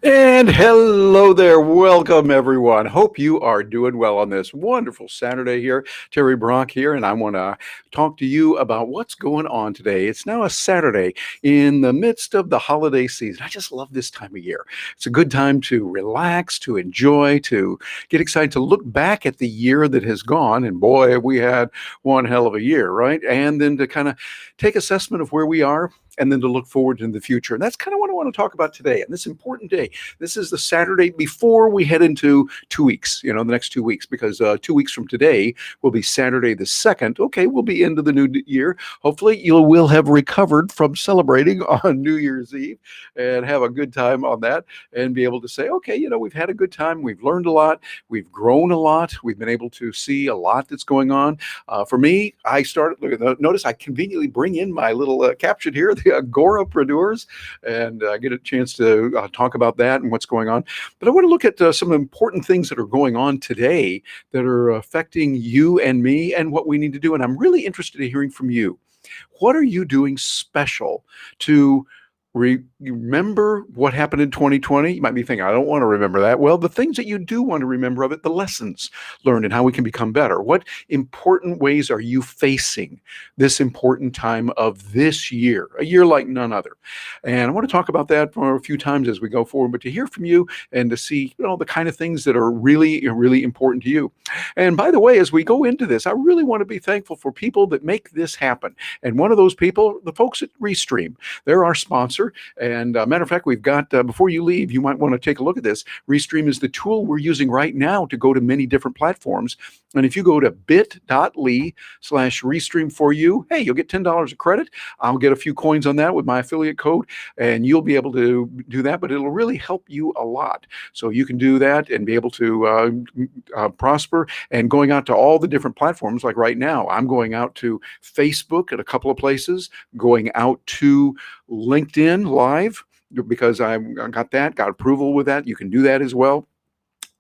And hello there. Welcome, everyone. Hope you are doing well on this wonderful Saturday here. Terry Brock here, and I want to talk to you about what's going on today. It's now a Saturday in the midst of the holiday season. I just love this time of year. It's a good time to relax, to enjoy, to get excited, to look back at the year that has gone. And boy, we had one hell of a year, right? And then to kind of take assessment of where we are and then to look forward in the future. And that's kind of what I want to talk about today. And this important day, this is the Saturday before we head into 2 weeks, the next 2 weeks, because 2 weeks from today will be Saturday the 2nd. Okay, we'll be into the new year. Hopefully you will have recovered from celebrating on New Year's Eve and have a good time on that and be able to say, okay, we've had a good time. We've learned a lot. We've grown a lot. We've been able to see a lot that's going on. For me, I started, notice I conveniently bring in my little caption here, the Agorapreneurs, and get a chance to talk about that and what's going on. But I want to look at some important things that are going on today that are affecting you and me and what we need to do. And I'm really interested in hearing from you. What are you doing special to remember what happened in 2020? You might be thinking, I don't want to remember that. Well, the things that you do want to remember of it, the lessons learned and how we can become better. What important ways are you facing this important time of this year, a year like none other? And I want to talk about that for a few times as we go forward, but to hear from you and to see, the kind of things that are really, really important to you. And by the way, as we go into this, I really want to be thankful for people that make this happen. And one of those people, the folks at Restream, they're our sponsor. And matter of fact, we've got, before you leave, you might want to take a look at this. Restream is the tool we're using right now to go to many different platforms. And if you go to bit.ly/Restream for you, hey, you'll get $10 of credit. I'll get a few coins on that with my affiliate code, and you'll be able to do that, but it'll really help you a lot. So you can do that and be able to prosper. And going out to all the different platforms, like right now, I'm going out to Facebook at a couple of places, going out to LinkedIn Live because I got approval with that. You can do that as well.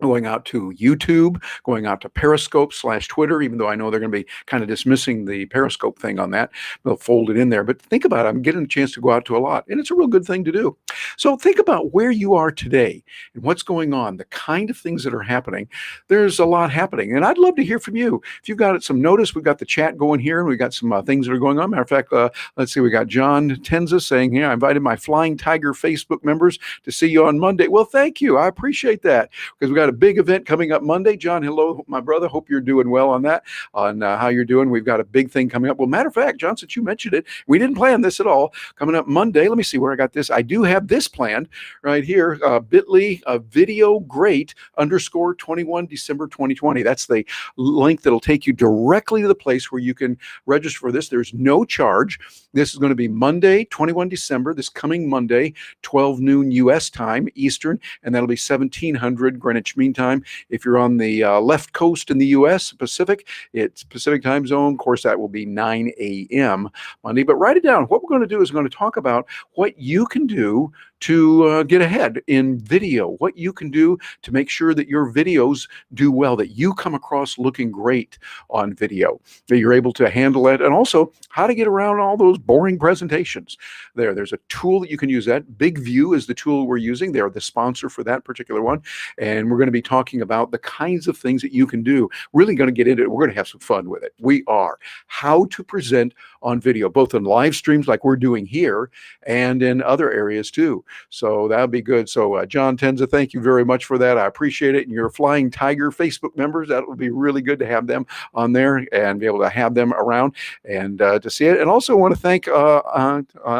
Going out to YouTube, going out to Periscope/Twitter, even though I know they're going to be kind of dismissing the Periscope thing on that. They'll fold it in there. But think about it. I'm getting a chance to go out to a lot, and it's a real good thing to do. So think about where you are today and what's going on, the kind of things that are happening. There's a lot happening, and I'd love to hear from you. If you've got some notice, we've got the chat going here, and we've got some things that are going on. Matter of fact, let's see, we got John Tenza saying, I invited my Flying Tiger Facebook members to see you on Monday. Well, thank you. I appreciate that because we got a big event coming up Monday. John, hello, my brother. Hope you're doing well on that, on how you're doing. We've got a big thing coming up. Well, matter of fact, John, since you mentioned it, we didn't plan this at all. Coming up Monday, let me see where I got this. I do have this planned right here, bit.ly video great _21 December 2020. That's the link that'll take you directly to the place where you can register for this. There's no charge. This is going to be Monday, 21 December, this coming Monday, 12 noon U.S. time, Eastern, and that'll be 1700 Greenwich Mean Time. If you're on the left coast in the U.S., Pacific, it's Pacific time zone. Of course, that will be 9 a.m. Monday. But write it down. What we're going to do is we're going to talk about what you can do to get ahead in video, what you can do to make sure that your videos do well, that you come across looking great on video, that you're able to handle it, and also how to get around all those boring presentations. There's a tool that you can use. That Big View is the tool we're using. They're the sponsor for that particular one, and we're going to be talking about the kinds of things that you can do. Really going to get into it. We're going to have some fun with it. We are. How to present on video, both in live streams like we're doing here and in other areas too. So that'll be good. So John Tenza, thank you very much for that. I appreciate it. And your Flying Tiger Facebook members, that would be really good to have them on there and be able to have them around and to see it. And also want to thank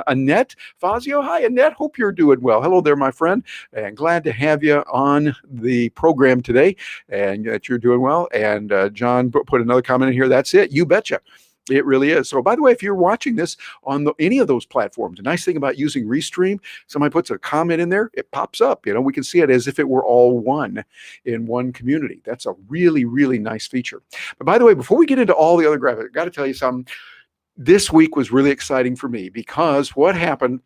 Annette Fazio. Hi, Annette. Hope you're doing well. Hello there, my friend. And glad to have you on the program today and that you're doing well. And John put another comment in here. That's it. You betcha. It really is. So, by the way, if you're watching this on any of those platforms, the nice thing about using Restream, somebody puts a comment in there, it pops up. We can see it as if it were all one in one community. That's a really, really nice feature. But by the way, before we get into all the other graphics, I got to tell you something. This week was really exciting for me because what happened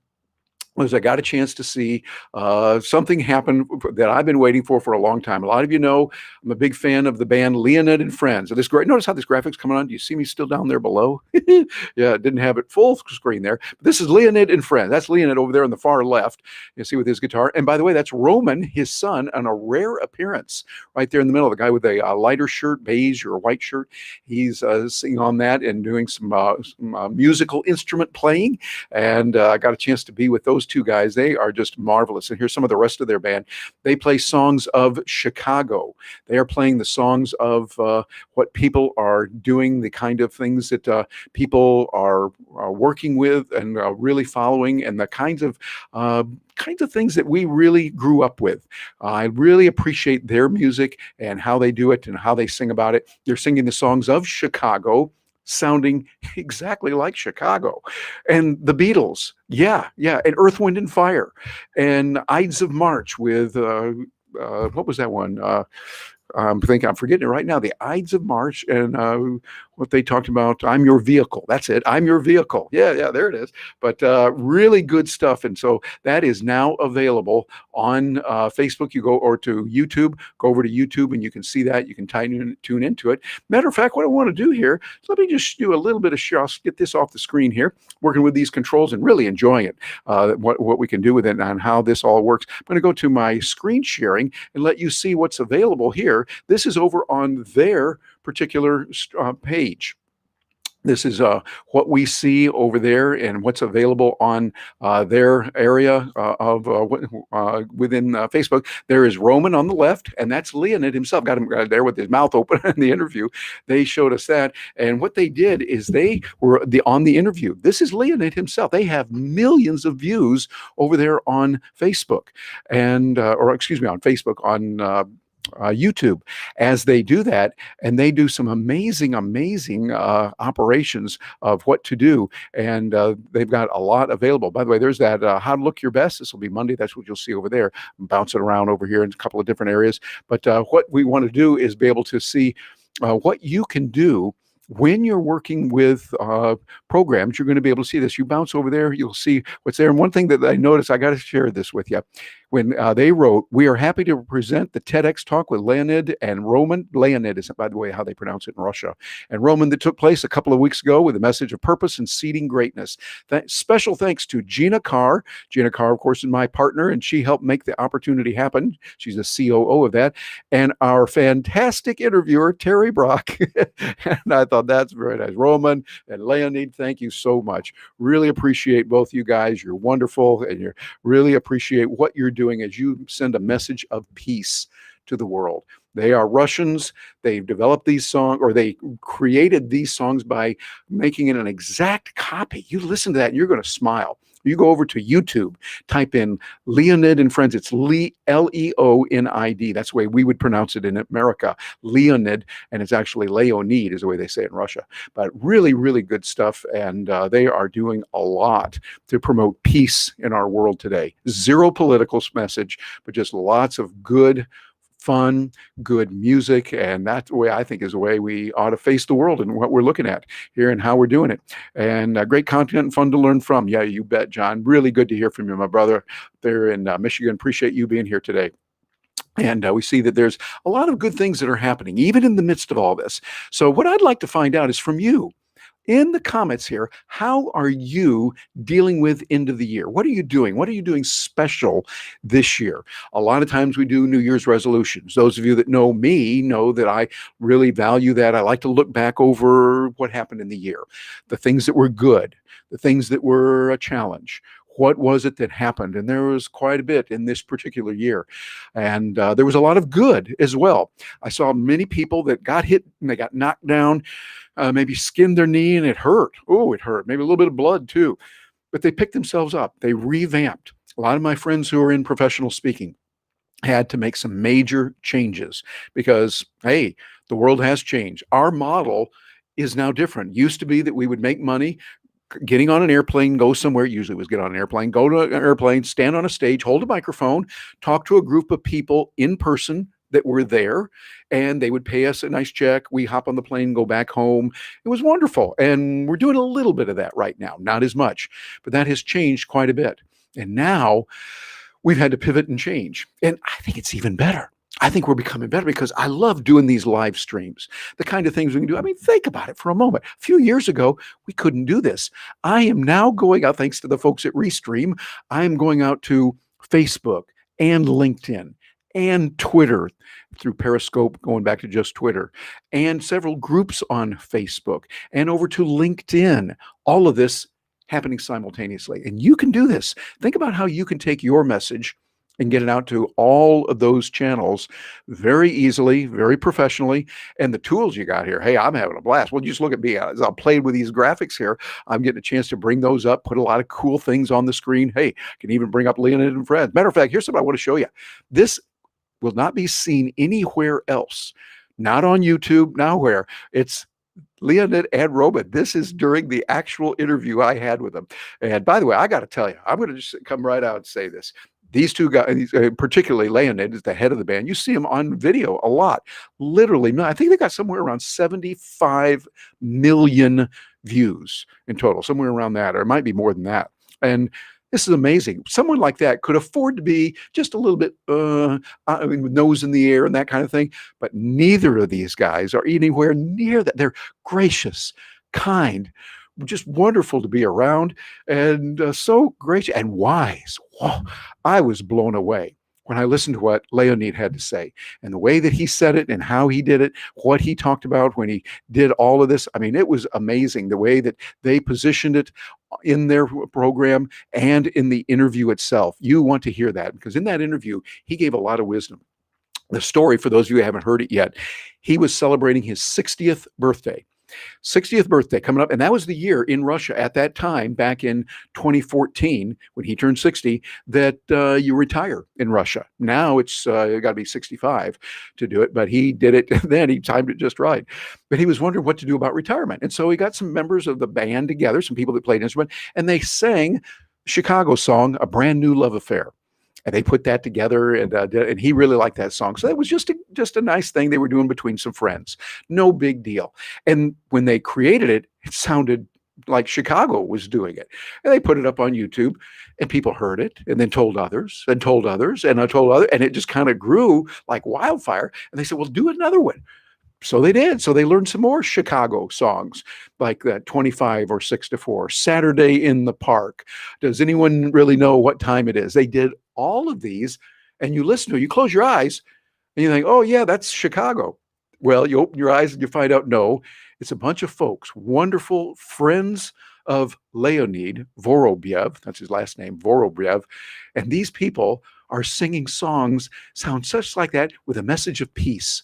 was I got a chance to see something happen that I've been waiting for a long time. A lot of you know I'm a big fan of the band Leonard and Friends. And this great. Notice how this graphic's coming on. Do you see me still down there below? Yeah, it didn't have it full screen there. But this is Leonard and Friends. That's Leonard over there on the far left. You see with his guitar. And by the way, that's Roman, his son, on a rare appearance right there in the middle. The guy with a lighter shirt, beige or white shirt. He's singing on that and doing some musical instrument playing. And I got a chance to be with those two guys. They are just marvelous. And here's some of the rest of their band. They play songs of Chicago. They are playing the songs of what people are doing, the kind of things that people are working with and really following, and the kinds of things that we really grew up with. I really appreciate their music and how they do it and how they sing about it. They're singing the songs of Chicago, sounding exactly like Chicago. And the Beatles, yeah, and Earth, Wind, and Fire, and Ides of March with, what was that one? I'm forgetting it right now. The Ides of March and what they talked about. I'm Your Vehicle. That's it. I'm Your Vehicle. Yeah, there it is. But really good stuff. And so that is now available on Facebook. You go or to YouTube. Go over to YouTube and you can see that. You can tune into it. Matter of fact, what I want to do here is let me just do a little bit of share. I'll get this off the screen here. Working with these controls and really enjoying it. What we can do with it and how this all works. I'm going to go to my screen sharing and let you see what's available here. This is over on their particular page. This is what we see over there and what's available on their area of within Facebook. There is Roman on the left, and that's Leonid himself. Got him there with his mouth open in the interview. They showed us that, and what they did is they were on the interview. This is Leonid himself. They have millions of views over there on Facebook, and on Facebook on. YouTube as they do that, and they do some amazing operations of what to do, and they've got a lot available. By the way, there's that how to look your best. This will be Monday. That's what you'll see over there. I'm bouncing around over here in a couple of different areas, but what we want to do is be able to see what you can do when you're working with programs. You're going to be able to see this. You bounce over there, you'll see what's there. And one thing that I noticed, I got to share this with you. When they wrote, "We are happy to present the TEDx talk with Leonid and Roman." Leonid is, by the way, how they pronounce it in Russia. And Roman, that took place a couple of weeks ago with a message of purpose and seeding greatness. Special thanks to Gina Carr. Gina Carr, of course, is my partner, and she helped make the opportunity happen. She's the COO of that. And our fantastic interviewer, Terry Brock. And I thought that's very nice. Roman and Leonid, thank you so much. Really appreciate both you guys. You're wonderful, and you really appreciate what you're doing as you send a message of peace to the world. They are Russians. They've developed these songs, or they created these songs by making it an exact copy. You listen to that and you're going to smile. You go over to YouTube, type in Leonid and Friends. It's Leonid. That's the way we would pronounce it in America. Leonid, and it's actually Leonid is the way they say it in Russia. But really, really good stuff, and they are doing a lot to promote peace in our world today. Zero political message, but just lots of good, fun, good music, and that's the way I think is the way we ought to face the world and what we're looking at here and how we're doing it. And great content and fun to learn from. Yeah, you bet, John. Really good to hear from you, my brother there in Michigan. Appreciate you being here today. And we see that there's a lot of good things that are happening, even in the midst of all this. So what I'd like to find out is from you. In the comments here, how are you dealing with end of the year? What are you doing? What are you doing special this year? A lot of times we do New Year's resolutions. Those of you that know me know that I really value that. I like to look back over what happened in the year, the things that were good, the things that were a challenge. What was it that happened? And there was quite a bit in this particular year. And there was a lot of good as well. I saw many people that got hit and they got knocked down, maybe skinned their knee and it hurt. Oh, it hurt. Maybe a little bit of blood too. But they picked themselves up. They revamped. A lot of my friends who are in professional speaking had to make some major changes because, hey, the world has changed. Our model is now different. Used to be that we would make money getting on an airplane, go somewhere, usually was get on an airplane, go to an airplane, stand on a stage, hold a microphone, talk to a group of people in person that were there, and they would pay us a nice check. We hop on the plane, go back home. It was wonderful. And we're doing a little bit of that right now, not as much, but that has changed quite a bit. And now we've had to pivot and change. And I think it's even better. I think we're becoming better because I love doing these live streams, the kind of things we can do. I mean, think about it for a moment. A few years ago, we couldn't do this. I am now going out, thanks to the folks at Restream, I am going out to Facebook and LinkedIn and Twitter through Periscope, going back to just Twitter, and several groups on Facebook and over to LinkedIn. All of this happening simultaneously. And you can do this. Think about how you can take your message and get it out to all of those channels very easily, very professionally. And the tools you got here, hey, I'm having a blast. Well, just look at me. As I'm playing with these graphics here, I'm getting a chance to bring those up, put a lot of cool things on the screen. Hey, I can even bring up Leonard and Friends. Matter of fact, here's something I want to show you. This will not be seen anywhere else. Not on YouTube, nowhere. It's Leonid and Roman. This is during the actual interview I had with them. And by the way, I got to tell you, I'm going to just come right out and say this. These two guys, particularly Leonid, is the head of the band. You see him on video a lot. Literally, I think they got somewhere around 75 million views in total, somewhere around that, or it might be more than that. And this is amazing. Someone like that could afford to be just a little bit, with nose in the air and that kind of thing. But neither of these guys are anywhere near that. They're gracious, kind, just wonderful to be around, and so gracious and wise. Whoa, I was blown away when I listened to what Leonid had to say and the way that he said it and how he did it, what he talked about when he did all of this. I mean, it was amazing the way that they positioned it in their program and in the interview itself. You want to hear that because in that interview, he gave a lot of wisdom. The story, for those of you who haven't heard it yet, he was celebrating his 60th birthday. 60th birthday coming up. And that was the year in Russia at that time, back in 2014, when he turned 60, that you retire in Russia. Now it's got to be 65 to do it, but he did it then. He timed it just right. But he was wondering what to do about retirement. And so he got some members of the band together, some people that played instrument, and they sang Chicago song, A Brand New Love Affair. And they put that together, and he really liked that song. So that was just a nice thing they were doing between some friends. No big deal. And when they created it, it sounded like Chicago was doing it. And they put it up on YouTube, and people heard it, and then told others, and told others, and I told others, and it just kind of grew like wildfire. And they said, well, do another one. So they did. So they learned some more Chicago songs like that 25 or 6 to 4, Saturday in the Park. Does anyone really know what time it is? They did all of these, and you listen to it, you close your eyes, and you think, oh, yeah, that's Chicago. Well, you open your eyes and you find out, no, it's a bunch of folks, wonderful friends of Leonid Vorobyev. That's his last name, Vorobyev. And these people are singing songs, sound such like that, with a message of peace.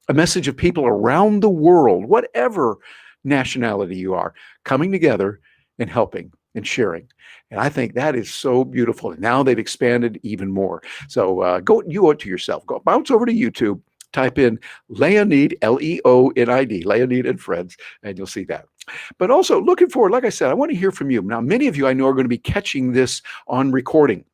A message of people around the world, whatever nationality you are, coming together and helping and sharing. And I think that is so beautiful. And now they've expanded even more. So go to yourself. Go bounce over to YouTube, type in Leonid, Leonid, Leonid and Friends, and you'll see that. But also looking forward, like I said, I want to hear from you. Now, many of you I know are going to be catching this on recording.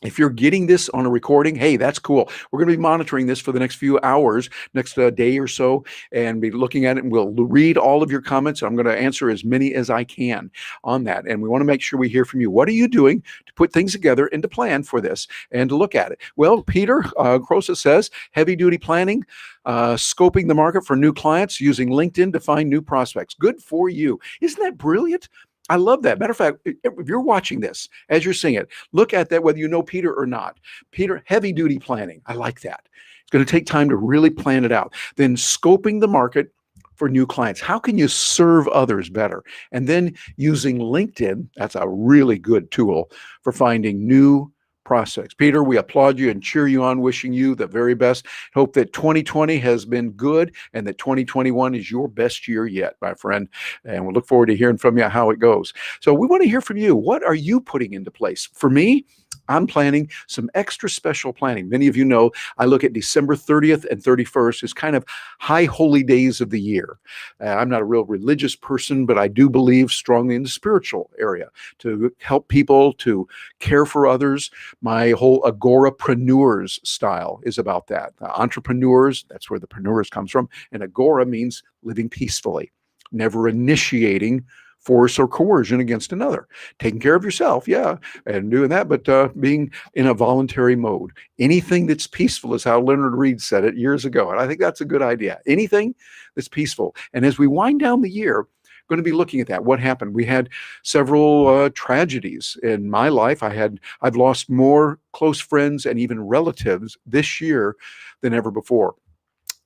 If you're getting this on a recording, hey, that's cool. We're going to be monitoring this for the next few hours, next day or so, and be looking at it, and we'll read all of your comments. I'm going to answer as many as I can on that. And we want to make sure we hear from you. What are you doing to put things together and to plan for this and to look at it? Well, Peter Crosa says, heavy-duty planning, scoping the market for new clients, using LinkedIn to find new prospects. Good for you. Isn't that brilliant? I love that. Matter of fact, if you're watching this, as you're seeing it, look at that, whether you know Peter or not. Peter, heavy duty planning. I like that. It's going to take time to really plan it out. Then scoping the market for new clients. How can you serve others better? And then using LinkedIn, that's a really good tool for finding new prospects. Peter, we applaud you and cheer you on, wishing you the very best. Hope that 2020 has been good and that 2021 is your best year yet, my friend. And we'll look forward to hearing from you how it goes. So we want to hear from you. What are you putting into place? For me, I'm planning some extra special planning. Many of you know I look at December 30th and 31st as kind of high holy days of the year. I'm not a real religious person, but I do believe strongly in the spiritual area to help people, to care for others. My whole agorapreneurs style is about that. Entrepreneurs, that's where the preneurs comes from. And agora means living peacefully, never initiating force or coercion against another. Taking care of yourself, yeah, and doing that, but being in a voluntary mode. Anything that's peaceful is how Leonard Reed said it years ago, and I think that's a good idea. Anything that's peaceful. And as we wind down the year, going to be looking at that. What happened? We had several tragedies in my life. I've lost more close friends and even relatives this year than ever before.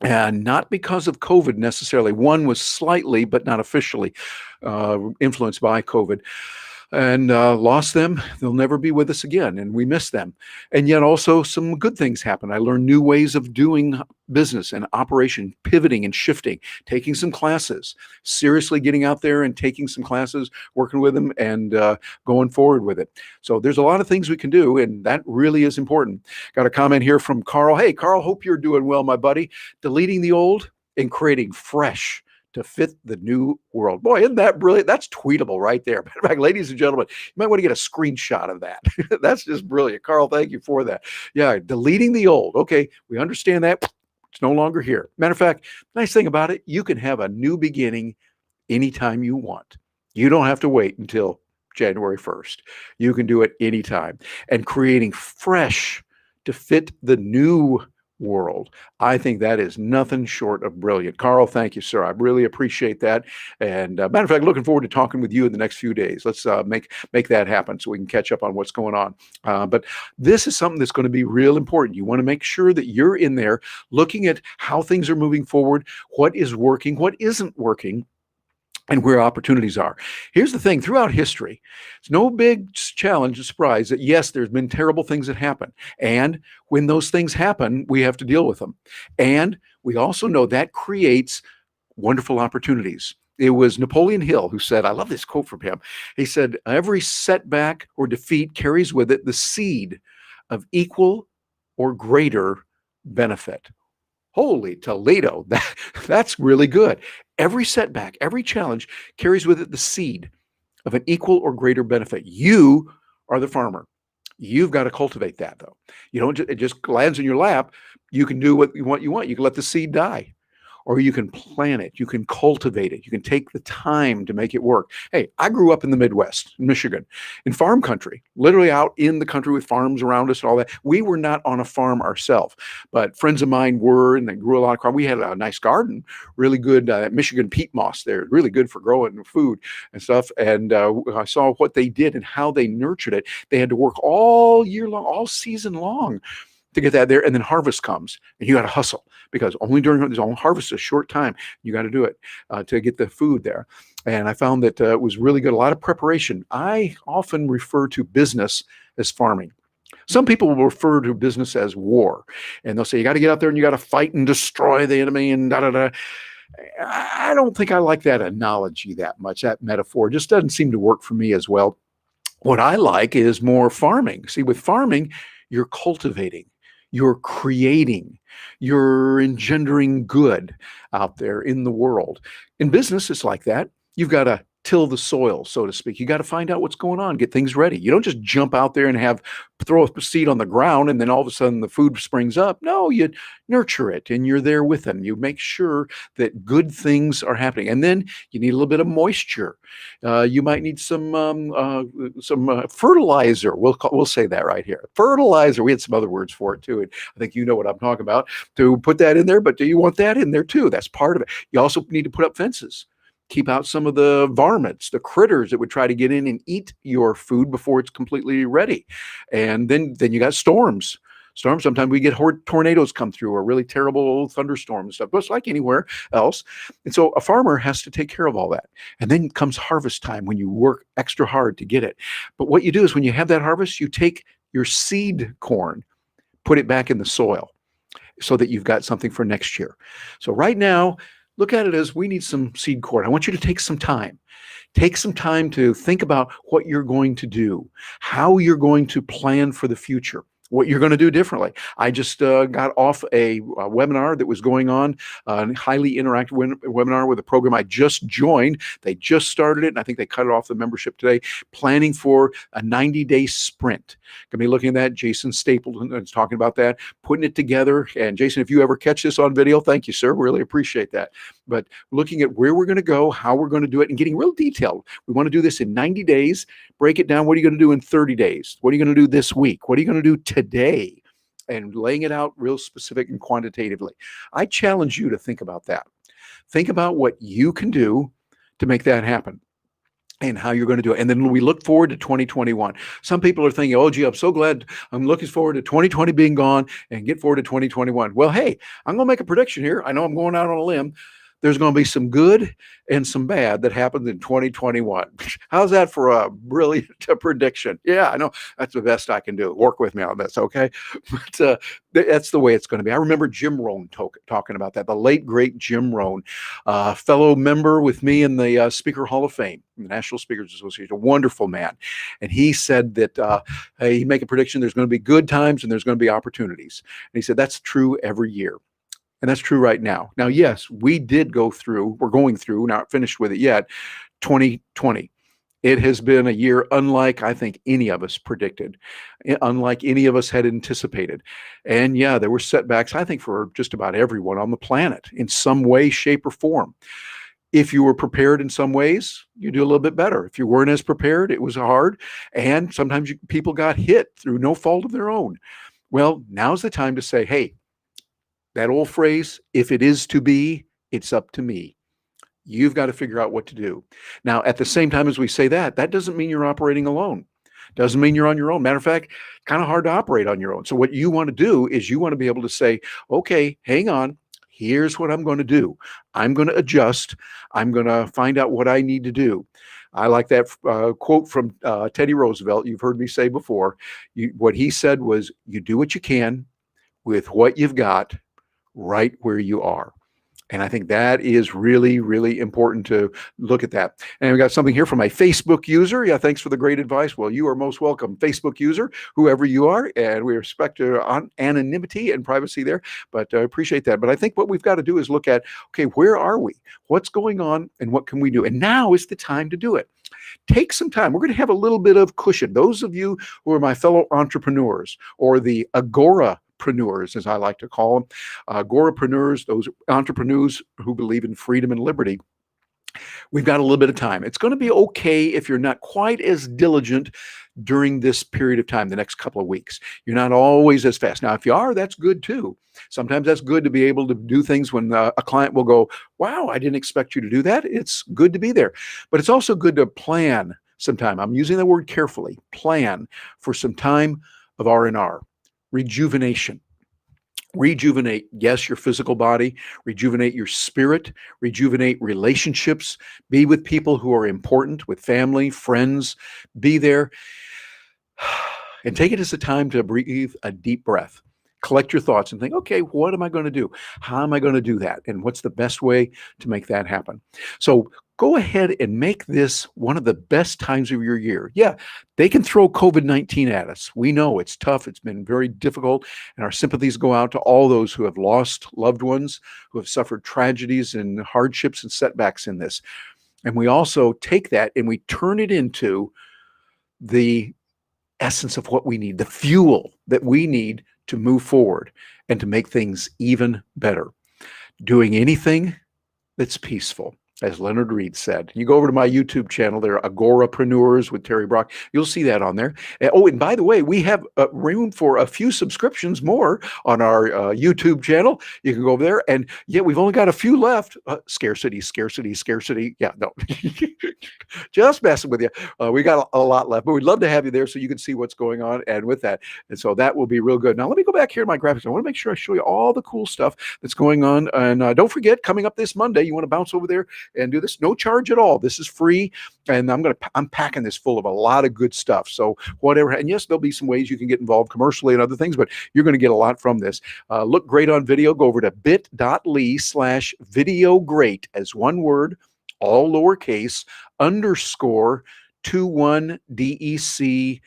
And not because of COVID necessarily. One was slightly, but not officially, influenced by COVID, and lost them. They'll never be with us again, and we miss them. And yet also some good things happen. I learned new ways of doing business and operation, pivoting and shifting, taking some classes, seriously getting out there and taking some classes, working with them, and going forward with it. So there's a lot of things we can do, and that really is important. Got a comment here from Carl. Hey, Carl, hope you're doing well, my buddy. Deleting the old and creating fresh to fit the new world. Boy, isn't that brilliant? That's tweetable right there. Matter of fact, ladies and gentlemen, you might want to get a screenshot of that. That's just brilliant. Carl, thank you for that. Yeah, deleting the old. Okay, we understand that. It's no longer here. Matter of fact, nice thing about it, you can have a new beginning anytime you want. You don't have to wait until January 1st. You can do it anytime. And creating fresh to fit the new world. I think that is nothing short of brilliant. Carl, thank you, sir. I really appreciate that. And matter of fact, looking forward to talking with you in the next few days. Let's make that happen so we can catch up on what's going on. But this is something that's going to be real important. You want to make sure that you're in there looking at how things are moving forward, what is working, what isn't working, and where opportunities are. Here's the thing, throughout history, it's no big challenge or surprise that yes, there's been terrible things that happen. And when those things happen, we have to deal with them. And we also know that creates wonderful opportunities. It was Napoleon Hill who said, I love this quote from him. He said, every setback or defeat carries with it the seed of equal or greater benefit. Holy Toledo, that's really good. Every setback, every challenge carries with it the seed of an equal or greater benefit. You are the farmer. You've got to cultivate that, though. You don't, it just lands in your lap. You can do what you want. You can let the seed die. Or you can plant it, you can cultivate it, you can take the time to make it work. Hey, I grew up in the Midwest, Michigan, in farm country, literally out in the country with farms around us and all that. We were not on a farm ourselves, but friends of mine were, and they grew a lot of crops. We had a nice garden, really good Michigan peat moss there, really good for growing food and stuff. And I saw what they did and how they nurtured it. They had to work all year long, all season long to get that there, and then harvest comes, and you got to hustle because only during harvest a short time you got to do it to get the food there. And I found that it was really good, a lot of preparation. I often refer to business as farming. Some people will refer to business as war, and they'll say you got to get out there and you got to fight and destroy the enemy and da da da. I don't think I like that analogy that much. That metaphor just doesn't seem to work for me as well. What I like is more farming. See, with farming, you're cultivating. You're creating, you're engendering good out there in the world. In business, it's like that. You've got to till the soil, so to speak. You got to find out what's going on, get things ready. You don't just jump out there and throw a seed on the ground and then all of a sudden the food springs up. No, you nurture it and you're there with them. You make sure that good things are happening. And then you need a little bit of moisture. You might need some fertilizer. We'll say that right here. Fertilizer. We had some other words for it too. And I think you know what I'm talking about, to put that in there, but do you want that in there too? That's part of it. You also need to put up fences. Keep out some of the varmints, the critters that would try to get in and eat your food before it's completely ready. And then you got storms. Sometimes we get tornadoes come through, or really terrible thunderstorms and stuff, just like anywhere else. And so a farmer has to take care of all that. And then comes harvest time when you work extra hard to get it. But what you do is when you have that harvest, you take your seed corn, put it back in the soil so that you've got something for next year. So right now, look at it as we need some seed corn. I want you to take some time. Take some time to think about what you're going to do, how you're going to plan for the future, what you're going to do differently. I just got off a webinar that was going on, a highly interactive webinar with a program I just joined. They just started it, and I think they cut it off the membership today, planning for a 90-day sprint. Going to be looking at that. Jason Stapleton is talking about that, putting it together. And Jason, if you ever catch this on video, thank you, sir. Really appreciate that. but looking at where we're going to go, how we're going to do it, and getting real detailed. We want to do this in 90 days. Break it down. What are you going to do in 30 days? What are you going to do this week? What are you going to do today? And laying it out real specific and quantitatively. I challenge you to think about that. Think about what you can do to make that happen and how you're going to do it. And then we look forward to 2021. Some people are thinking, oh, gee, I'm so glad I'm looking forward to 2020 being gone and get forward to 2021. Well, hey, I'm going to make a prediction here. I know I'm going out on a limb. There's going to be some good and some bad that happens in 2021. How's that for a brilliant prediction? Yeah, I know that's the best I can do. Work with me on this, okay? But that's the way it's going to be. I remember Jim Rohn talking about that, the late, great Jim Rohn, fellow member with me in the Speaker Hall of Fame, the National Speakers Association, a wonderful man. And he said that hey, he make a prediction, there's going to be good times and there's going to be opportunities. And he said that's true every year. And that's true right now. Now, yes, we did go through, we're going through, not finished with it yet, 2020. It has been a year unlike, I think, any of us predicted, unlike any of us had anticipated. And yeah, there were setbacks, I think, for just about everyone on the planet in some way, shape, or form. If you were prepared in some ways, you do a little bit better. If you weren't as prepared, it was hard. And sometimes people got hit through no fault of their own. Well, now's the time to say, hey, that old phrase, if it is to be, it's up to me. You've got to figure out what to do. Now, at the same time as we say that, that doesn't mean you're operating alone. Doesn't mean you're on your own. Matter of fact, kind of hard to operate on your own. So what you want to do is you want to be able to say, okay, hang on. Here's what I'm going to do. I'm going to adjust. I'm going to find out what I need to do. I like that quote from Teddy Roosevelt. You've heard me say before. What he said was, you do what you can with what you've got right where you are. And I think that is really, really important to look at that. And we got something here from a Facebook user. Yeah, thanks for the great advice. Well, you are most welcome, Facebook user, whoever you are. And we respect your anonymity and privacy there, but I appreciate that. But I think what we've got to do is look at, okay, where are we? What's going on and what can we do? And now is the time to do it. Take some time. We're going to have a little bit of cushion. Those of you who are my fellow entrepreneurs or the agorapreneurs, as I like to call them, agorapreneurs, those entrepreneurs who believe in freedom and liberty, we've got a little bit of time. It's going to be okay if you're not quite as diligent during this period of time, the next couple of weeks. You're not always as fast. Now, if you are, that's good too. Sometimes that's good to be able to do things when a client will go, wow, I didn't expect you to do that. It's good to be there. But it's also good to plan some time. I'm using the word carefully. Plan for some time of R&R. Rejuvenation. Rejuvenate, yes, your physical body, rejuvenate your spirit, rejuvenate relationships, be with people who are important, with family, friends, be there. And take it as a time to breathe a deep breath. Collect your thoughts and think, okay, what am I going to do? How am I going to do that? And what's the best way to make that happen? So go ahead and make this one of the best times of your year. Yeah, they can throw COVID-19 at us. We know it's tough. It's been very difficult. And our sympathies go out to all those who have lost loved ones, who have suffered tragedies and hardships and setbacks in this. And we also take that and we turn it into the essence of what we need, the fuel that we need to move forward and to make things even better. Doing anything that's peaceful. As Leonard Reed said. You go over to my YouTube channel there, Agorapreneurs with Terry Brock. You'll see that on there. Oh, and by the way, we have room for a few subscriptions more on our YouTube channel. You can go over there. And yeah, we've only got a few left. Scarcity, scarcity, scarcity. Yeah, no. Just messing with you. We got a lot left, but we'd love to have you there so you can see what's going on. And with that, and so that will be real good. Now, let me go back here to my graphics. I want to make sure I show you all the cool stuff that's going on. And don't forget, coming up this Monday, you want to bounce over there and do this, no charge at all. This is free, and I'm packing this full of a lot of good stuff. So whatever, and yes, there'll be some ways you can get involved commercially and other things, but you're going to get a lot from this. Look great on video. Go over to bit.ly/videogreat as one word, all lowercase, _21DEC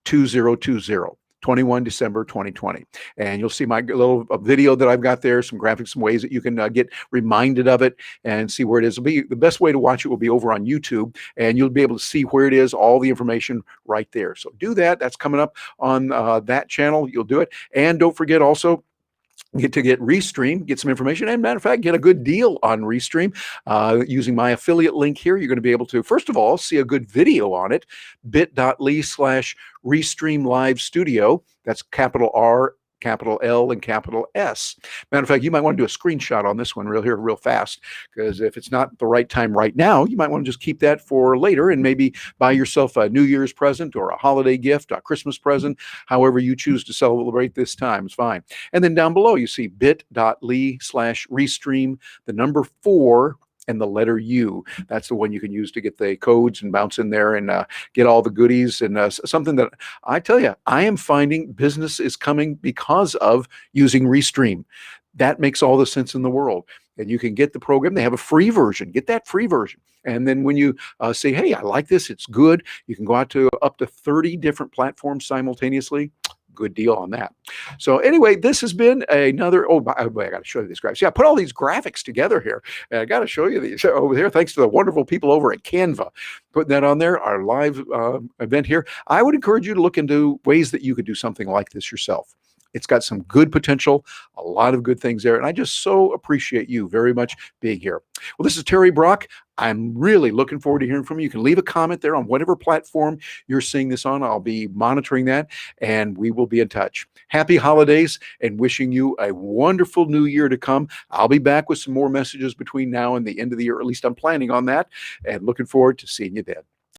2020. 21 December 2020. And you'll see my little video that I've got there, some graphics, some ways that you can get reminded of it and see where it is. The best way to watch it will be over on YouTube, and you'll be able to see where it is, all the information right there. So do that. That's coming up on that channel. You'll do it. And don't forget also, get Restream, get some information, and matter of fact, get a good deal on Restream using my affiliate link here. You're going to be able to, first of all, see a good video on it, bit.ly/Restream Live Studio. That's capital R, capital L, and capital S. Matter of fact, you might want to do a screenshot on this one real fast, because if it's not the right time right now, you might want to just keep that for later and maybe buy yourself a New Year's present or a holiday gift, a Christmas present, however you choose to celebrate this time is fine. And then down below, you see bit.ly/Restream, the number 4, and the letter U. That's the one you can use to get the codes and bounce in there and get all the goodies. And something that I tell you, I am finding business is coming because of using Restream. That makes all the sense in the world. And you can get the program. They have a free version. Get that free version. And then when you say, hey, I like this, it's good, you can go out to up to 30 different platforms simultaneously. Good deal on that. So anyway, this has been another, I got to show you these graphics. Yeah, I put all these graphics together here, and I got to show you these over here, thanks to the wonderful people over at Canva. Putting that on there, our live event here. I would encourage you to look into ways that you could do something like this yourself. It's got some good potential, a lot of good things there, and I just so appreciate you very much being here. Well, this is Terry Brock. I'm really looking forward to hearing from you. You can leave a comment there on whatever platform you're seeing this on. I'll be monitoring that, and we will be in touch. Happy holidays, and wishing you a wonderful new year to come. I'll be back with some more messages between now and the end of the year, or at least I'm planning on that, and looking forward to seeing you then.